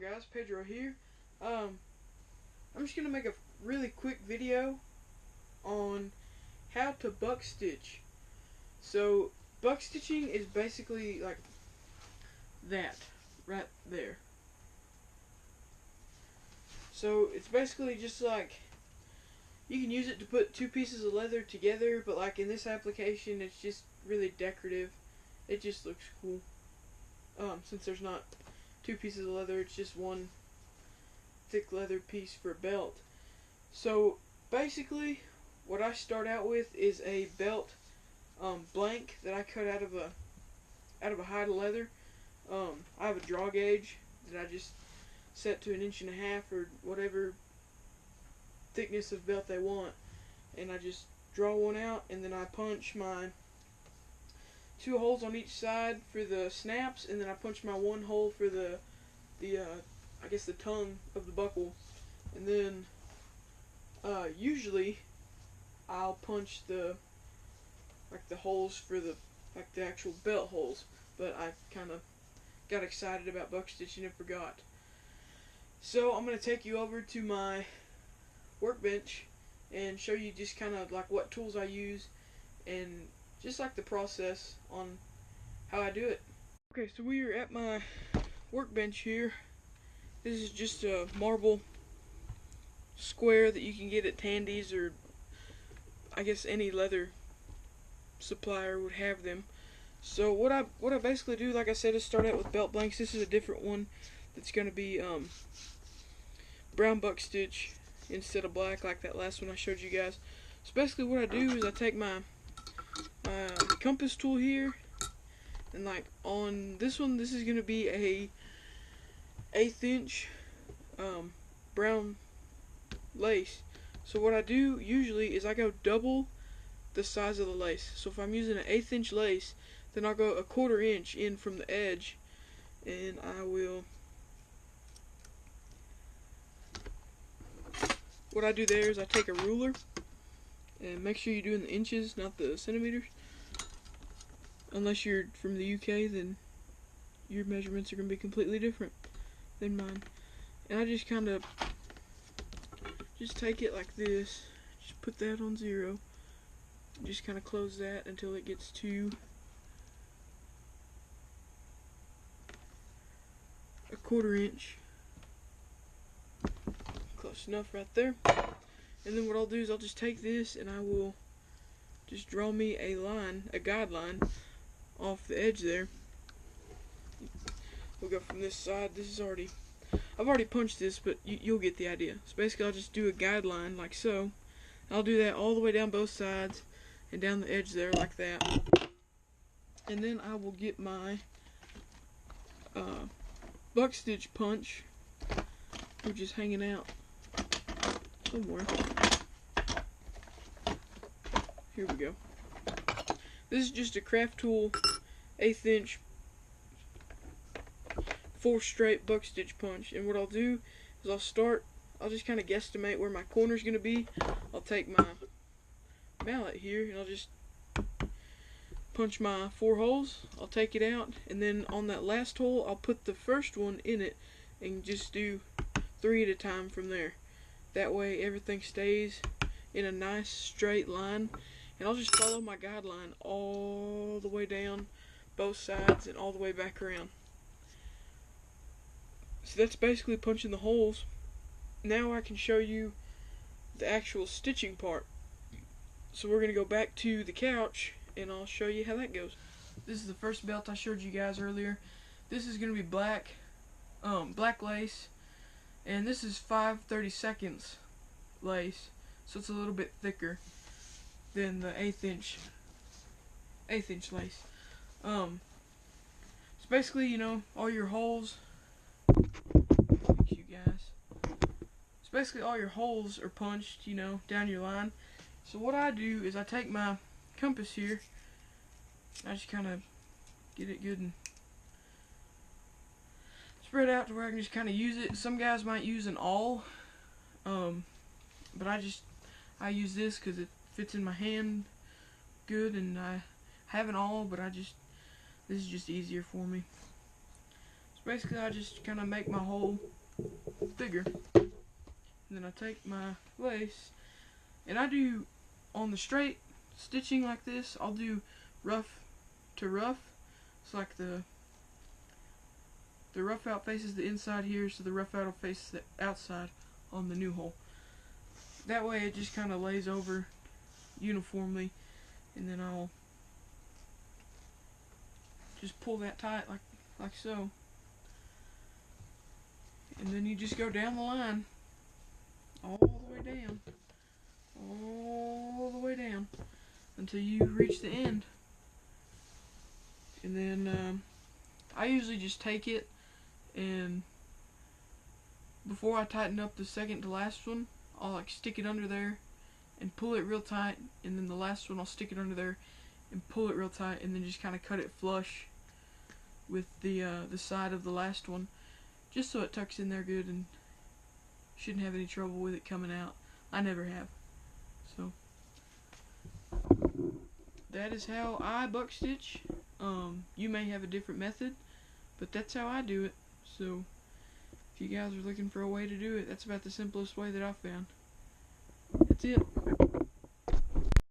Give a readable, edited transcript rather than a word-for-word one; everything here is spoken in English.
guys? Pedro here. I'm just gonna make a really quick video on how to buck stitch. So buck stitching is basically like that right there. So it's basically just like you can use it to put two pieces of leather together, but like in this application it's just really decorative. It just looks cool. Since there's not two pieces of leather, it's just one thick leather piece for a belt. So basically what I start out with is a belt blank that I cut out of a hide of leather. I have a draw gauge that I just set to 1.5 inches or whatever thickness of belt they want, and I just draw one out, and then I punch my 2 holes on each side for the snaps, and then I punch my 1 hole for the I guess the tongue of the buckle, and then usually I'll punch the holes for the actual belt holes, but I kind of got excited about buck stitching and forgot. So I'm going to take you over to my workbench and show you just kind of like what tools I use and just like the process on how I do it. Okay, so we are at my workbench here. This is just a marble square that you can get at Tandy's, or I guess any leather supplier would have them. So what I basically do, like I said, is start out with belt blanks. This is a different one that's going to be brown buck stitch instead of black like that last one I showed you guys. So basically what I do is I take my compass tool here, and like on this one, this is going to be a 1/8 inch brown lace. So what I do usually is I go double the size of the lace. So if I'm using an 1/8 inch lace, then I'll go 1/4 inch in from the edge, and I will, what I do there is I take a ruler, and make sure you're doing the inches, not the centimeters. Unless you're from the UK, then your measurements are going to be completely different than mine. And I just kind of just take it like this, just put that on 0, just kind of close that until it gets to 1/4 inch. Close enough right there. And then what I'll do is I'll just take this and I will just draw me a line, a guideline off the edge there. We'll go from this side. This is already, I've already punched this, but you'll get the idea. So basically I'll just do a guideline like so. I'll do that all the way down both sides and down the edge there like that. And then I will get my buck stitch punch, which is hanging out somewhere. Here we go. This is just a craft tool 1/8 inch 4 straight buck stitch punch. And what I'll do is I'll just kind of guesstimate where my corner's going to be. I'll take my mallet here and I'll just punch my 4 holes. I'll take it out, and then on that last hole I'll put the first one in it and just do 3 at a time from there. That way everything stays in a nice straight line, and I'll just follow my guideline all the way down both sides and all the way back around. So that's basically punching the holes. Now I can show you the actual stitching part. So we're going to go back to the couch and I'll show you how that goes. This is the first belt I showed you guys earlier. This is going to be black lace, and this is 5/32 lace, so it's a little bit thicker than the 1/8 inch lace. So basically, you know, all your holes, basically all your holes are punched, you know, down your line. So what I do is I take my compass here, I just kind of get it good and spread out to where I can just kind of use it. Some guys might use an awl, but I use this because it fits in my hand good, and I have an awl, but this is just easier for me. So basically I just kind of make my hole bigger. And then I take my lace, and I do, on the straight stitching like this, I'll do rough to rough. It's like the rough out faces the inside here, so the rough out faces the outside on the new hole. That way it just kind of lays over uniformly, and then I'll just pull that tight like so. And then you just go down the line, all the way down, all the way down, until you reach the end. And then I usually just take it, and before I tighten up the second to last one, I'll like stick it under there and pull it real tight, and then the last one I'll stick it under there and pull it real tight, and then just kind of cut it flush with the side of the last one, just so it tucks in there good and shouldn't have any trouble with it coming out. I never have. So that is how I buck stitch. You may have a different method, but that's how I do it. So if you guys are looking for a way to do it, that's about the simplest way that I've found. That's it.